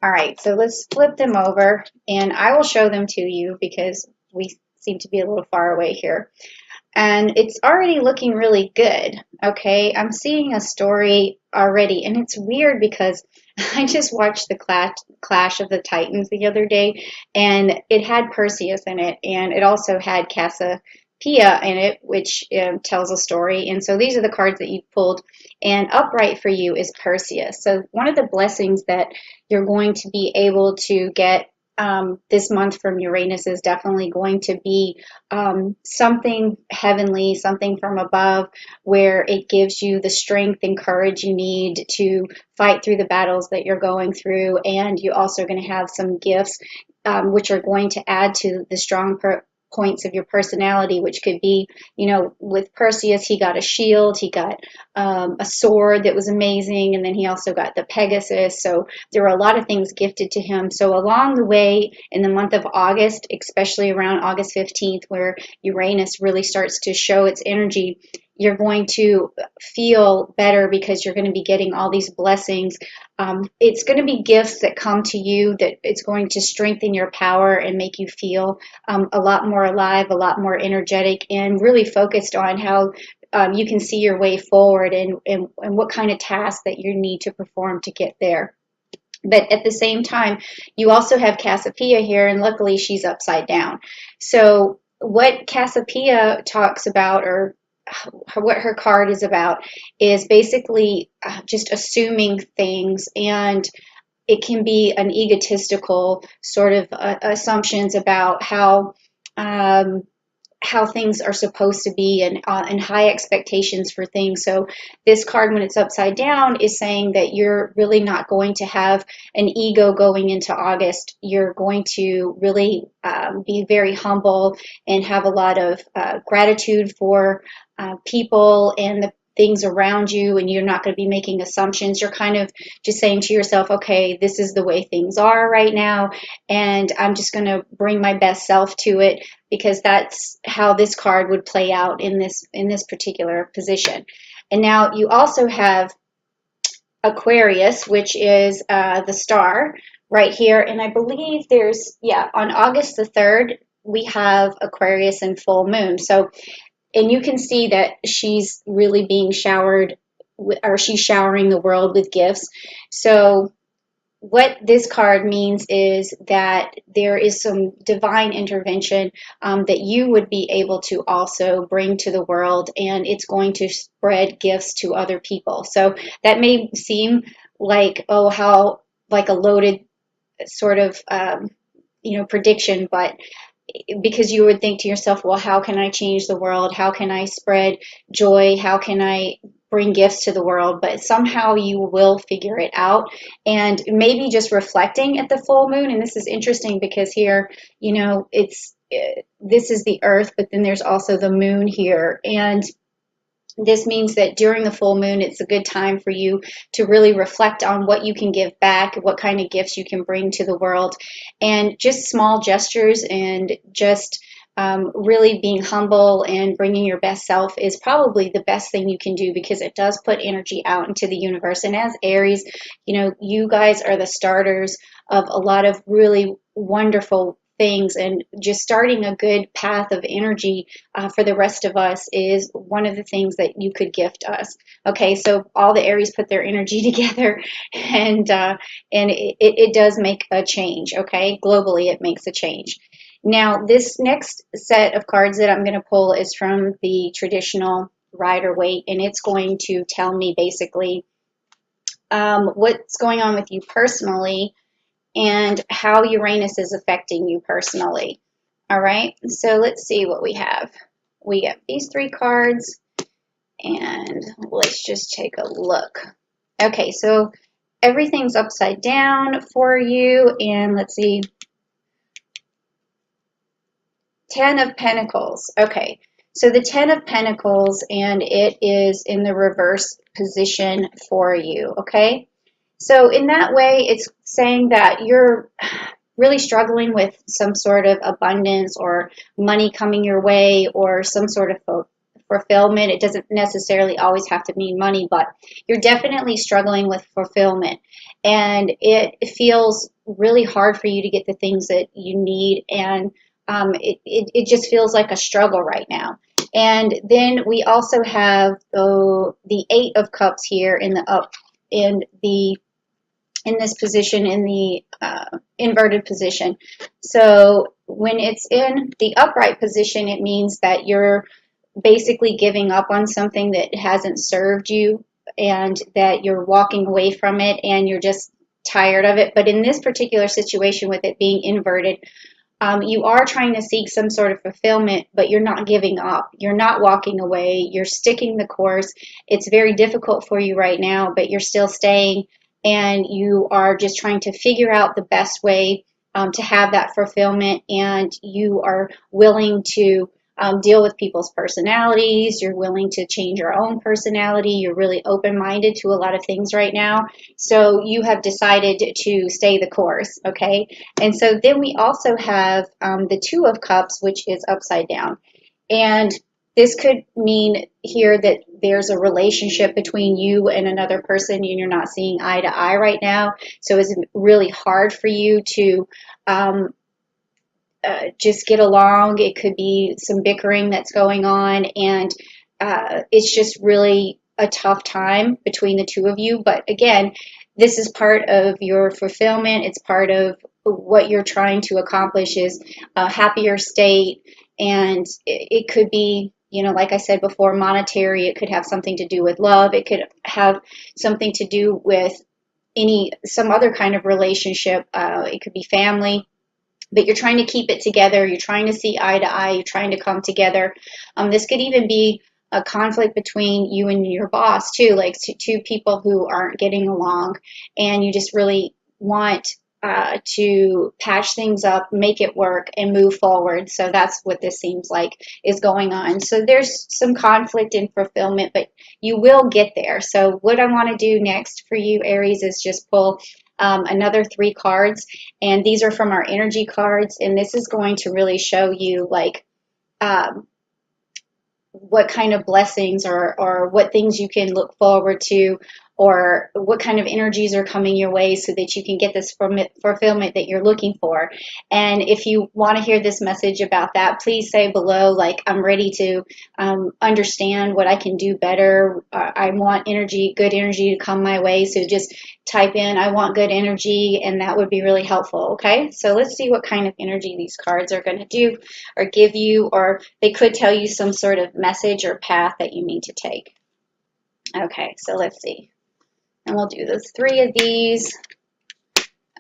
All right, so let's flip them over and I will show them to you because we seem to be a little far away here. And it's already looking really good. Okay, I'm seeing a story already, and it's weird because I just watched the Clash of the Titans the other day, and it had Perseus in it, and it also had Cassiopeia in it, which tells a story. And so these are the cards that you pulled, and upright for you is Perseus. So one of the blessings that you're going to be able to get this month from Uranus is definitely going to be something heavenly, something from above, where it gives you the strength and courage you need to fight through the battles that you're going through. And you're also going to have some gifts which are going to add to the strong points of your personality, which could be, you know, with Perseus, he got a shield, he got a sword that was amazing, and then he also got the Pegasus. So there were a lot of things gifted to him. So along the way in the month of August, especially around August 15th, where Uranus really starts to show its energy, you're going to feel better because you're going to be getting all these blessings. It's going to be gifts that come to you that it's going to strengthen your power and make you feel a lot more alive, a lot more energetic, and really focused on how you can see your way forward and what kind of tasks that you need to perform to get there. But at the same time, you also have Cassiopeia here, and luckily she's upside down. So what Cassiopeia talks about, or what her card is about, is basically just assuming things, and it can be an egotistical sort of assumptions about um, how things are supposed to be, and high expectations for things. So this card, when it's upside down, is saying that you're really not going to have an ego going into August. You're going to really be very humble and have a lot of gratitude for people and the things around you, and you're not going to be making assumptions. You're kind of just saying to yourself, okay, this is the way things are right now, and I'm just going to bring my best self to it, because that's how this card would play out in this particular position. And now you also have Aquarius, which is the star right here, and I believe there's, yeah, on August the 3rd we have Aquarius and full moon. So, and you can see that she's really being showered, or she's showering the world with gifts. So what this card means is that there is some divine intervention that you would be able to also bring to the world, and it's going to spread gifts to other people. So that may seem like, oh, how like a loaded sort of prediction, but because you would think to yourself, well, how can I change the world? How can I spread joy? How can I bring gifts to the world? But somehow you will figure it out. And maybe just reflecting at the full moon, and this is interesting because here, it's this is the earth, but then there's also the moon here. And this means that during the full moon, it's a good time for you to really reflect on what you can give back, what kind of gifts you can bring to the world, and just small gestures, and just really being humble and bringing your best self is probably the best thing you can do, because it does put energy out into the universe. And as Aries, you guys are the starters of a lot of really wonderful things, and just starting a good path of energy for the rest of us is one of the things that you could gift us. Okay, so all the Aries put their energy together, and it does make a change. Okay, globally it makes a change. Now this next set of cards that I'm going to pull is from the traditional Rider-Waite, and it's going to tell me basically what's going on with you personally and how Uranus is affecting you personally. All right, so let's see what we have. We have these three cards, and let's just take a look. Okay, so everything's upside down for you, and let's see. 10 of Pentacles. Okay, so the 10 of Pentacles, and it is in the reverse position for you, okay? So in that way, it's saying that you're really struggling with some sort of abundance or money coming your way, or some sort of fulfillment. It doesn't necessarily always have to mean money, but you're definitely struggling with fulfillment. And it feels really hard for you to get the things that you need. And it just feels like a struggle right now. And then we also have the Eight of Cups here in the up in the in this position, in the inverted position. So when it's in the upright position, it means that you're basically giving up on something that hasn't served you, and that you're walking away from it and you're just tired of it. But in this particular situation, with it being inverted, you are trying to seek some sort of fulfillment, but you're not giving up. You're not walking away. You're sticking the course. It's very difficult for you right now, but you're still staying, and you are just trying to figure out the best way to have that fulfillment. And you are willing to deal with people's personalities. You're willing to change your own personality. You're really open-minded to a lot of things right now. So you have decided to stay the course, okay? And so then we also have the Two of Cups, which is upside down. And this could mean here that there's a relationship between you and another person, and you're not seeing eye to eye right now. So it's really hard for you to just get along. It could be some bickering that's going on, and it's just really a tough time between the two of you. But again, this is part of your fulfillment. It's part of what you're trying to accomplish, is a happier state. And it could be, you know, like I said before, monetary. It could have something to do with love. It could have something to do with some other kind of relationship. It could be family. But you're trying to keep it together. You're trying to see eye to eye. You're trying to come together. This could even be a conflict between you and your boss too, like two people who aren't getting along, and you just really want to patch things up, make it work, and move forward. So that's what this seems like is going on. So there's some conflict in fulfillment, but you will get there. So what I want to do next for you, Aries, is just pull another 3 cards, and these are from our energy cards, and this is going to really show you like what kind of blessings or what things you can look forward to, or what kind of energies are coming your way, so that you can get this fulfillment that you're looking for. And if you want to hear this message about that, please say below, like, I'm ready to understand what I can do better. I want good energy to come my way. So just type in, I want good energy, and that would be really helpful. Okay, so let's see what kind of energy these cards are going to do or give you, or they could tell you some sort of message or path that you need to take. Okay, so let's see. And we'll do the 3 of these.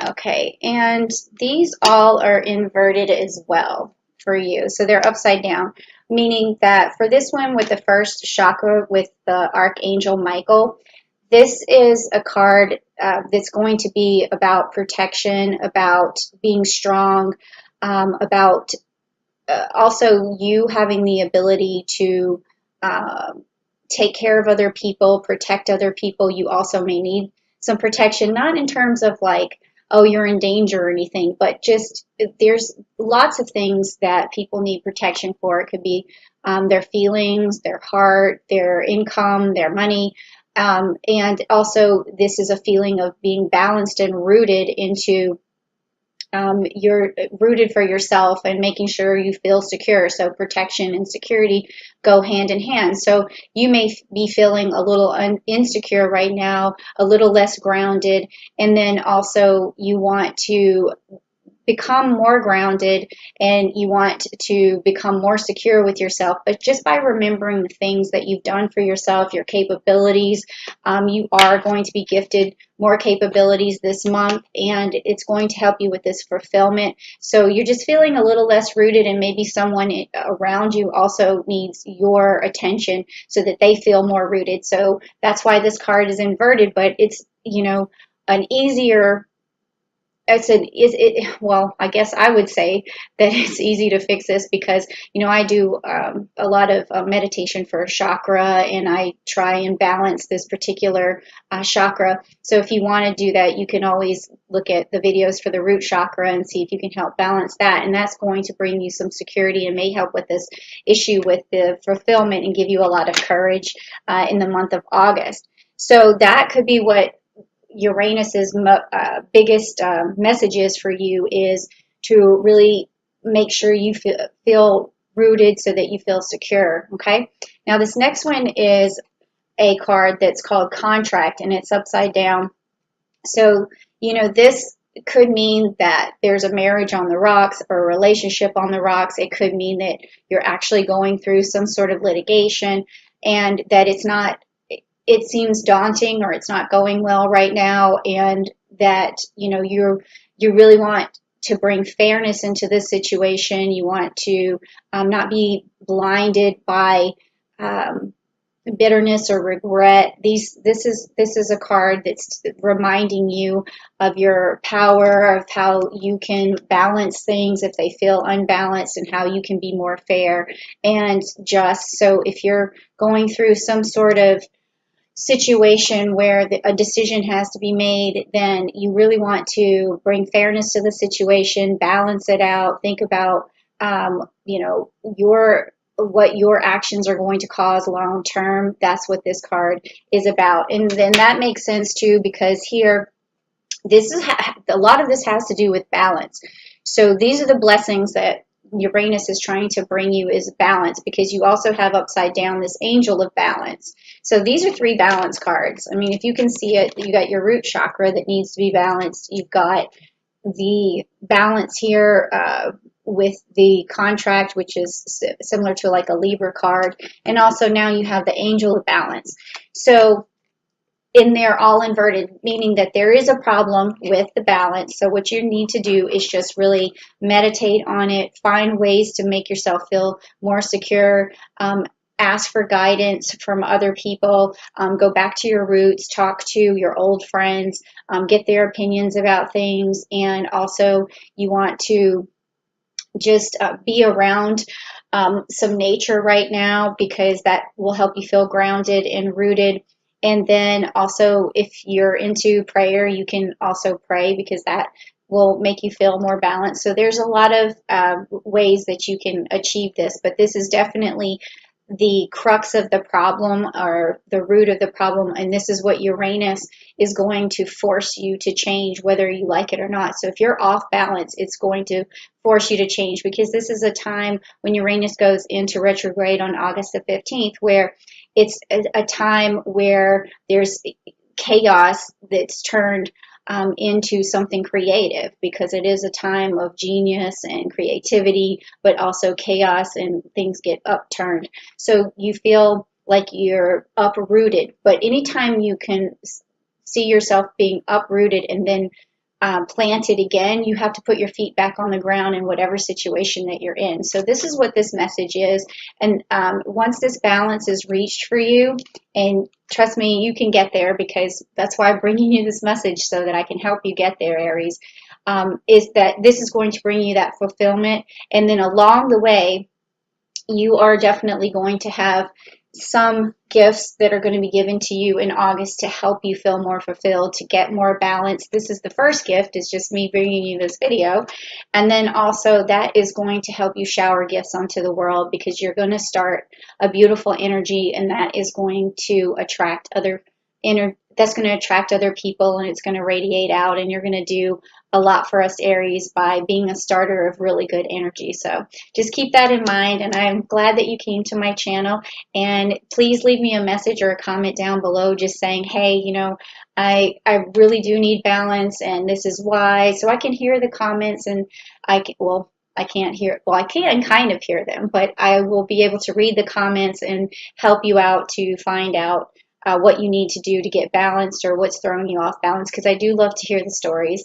Okay, and these all are inverted as well for you. So they're upside down, meaning that for this one with the first chakra with the Archangel Michael, this is a card that's going to be about protection, about being strong, about also you having the ability to take care of other people, protect other people. You also may need some protection, not in terms of like, oh, you're in danger or anything, but just there's lots of things that people need protection for. It could be their feelings, their heart, their income, their money. And also this is a feeling of being balanced and rooted into you're rooted for yourself and making sure you feel secure. So protection and security go hand in hand. So you may be feeling a little insecure right now, a little less grounded, and then also you want to become more grounded, and you want to become more secure with yourself. But just by remembering the things that you've done for yourself, your capabilities, you are going to be gifted more capabilities this month, and it's going to help you with this fulfillment. So you're just feeling a little less rooted, and maybe someone around you also needs your attention so that they feel more rooted. So that's why this card is inverted, but it's, you know, an easier I said, is it, well, I guess I would say that it's easy to fix this because, I do a lot of meditation for chakra, and I try and balance this particular chakra. So if you want to do that, you can always look at the videos for the root chakra and see if you can help balance that. And that's going to bring you some security and may help with this issue with the fulfillment and give you a lot of courage in the month of August. So that could be what Uranus's biggest messages for you is to really make sure you feel rooted so that you feel secure. Okay. Now this next one is a card that's called contract, and it's upside down. So this could mean that there's a marriage on the rocks or a relationship on the rocks. It could mean that you're actually going through some sort of litigation, and that it seems daunting, or it's not going well right now, and that you really want to bring fairness into this situation. You want to not be blinded by bitterness or regret. This is a card that's reminding you of your power, of how you can balance things if they feel unbalanced, and how you can be more fair and just. So if you're going through some sort of situation where a decision has to be made, then you really want to bring fairness to the situation, balance it out, think about your what your actions are going to cause long term. That's what this card is about. And then that makes sense too, because here this is a lot of this has to do with balance. So these are the blessings that Uranus is trying to bring you, is balance, because you also have upside down this angel of balance. So these are 3 balance cards. I mean, if you can see it, you got your root chakra that needs to be balanced. You've got the balance here with the contract, which is similar to like a Libra card. And also now you have the angel of balance. So in there all inverted, meaning that there is a problem with the balance. So what you need to do is just really meditate on it, find ways to make yourself feel more secure, ask for guidance from other people, go back to your roots, talk to your old friends, get their opinions about things. And also you want to just be around some nature right now, because that will help you feel grounded and rooted. And then also, if you're into prayer, you can also pray, because that will make you feel more balanced. So there's a lot of ways that you can achieve this, but this is definitely the crux of the problem, or the root of the problem. And this is what Uranus is going to force you to change, whether you like it or not. So if you're off balance, it's going to force you to change, because this is a time when Uranus goes into retrograde on August the 15th, where it's a time where there's chaos that's turned into something creative, because it is a time of genius and creativity, but also chaos, and things get upturned. So you feel like you're uprooted. But anytime you can see yourself being uprooted and then planted again, you have to put your feet back on the ground in whatever situation that you're in. So this is what this message is. And once this balance is reached for you, and trust me, you can get there, because that's why I'm bringing you this message, so that I can help you get there, Aries, is that this is going to bring you that fulfillment. And then along the way, you are definitely going to have some gifts that are going to be given to you in August to help you feel more fulfilled, to get more balance. This is the first gift, is just me bringing you this video. And then also that is going to help you shower gifts onto the world, because you're going to start a beautiful energy, and that is going to attract that's going to attract other people, and it's going to radiate out, and you're going to do a lot for us Aries by being a starter of really good energy. So just keep that in mind, and I'm glad that you came to my channel. And please leave me a message or a comment down below just saying, hey, I really do need balance, and this is why, so I can hear the comments. And I can kind of hear them, but I will be able to read the comments and help you out to find out what you need to do to get balanced, or what's throwing you off balance, because I do love to hear the stories.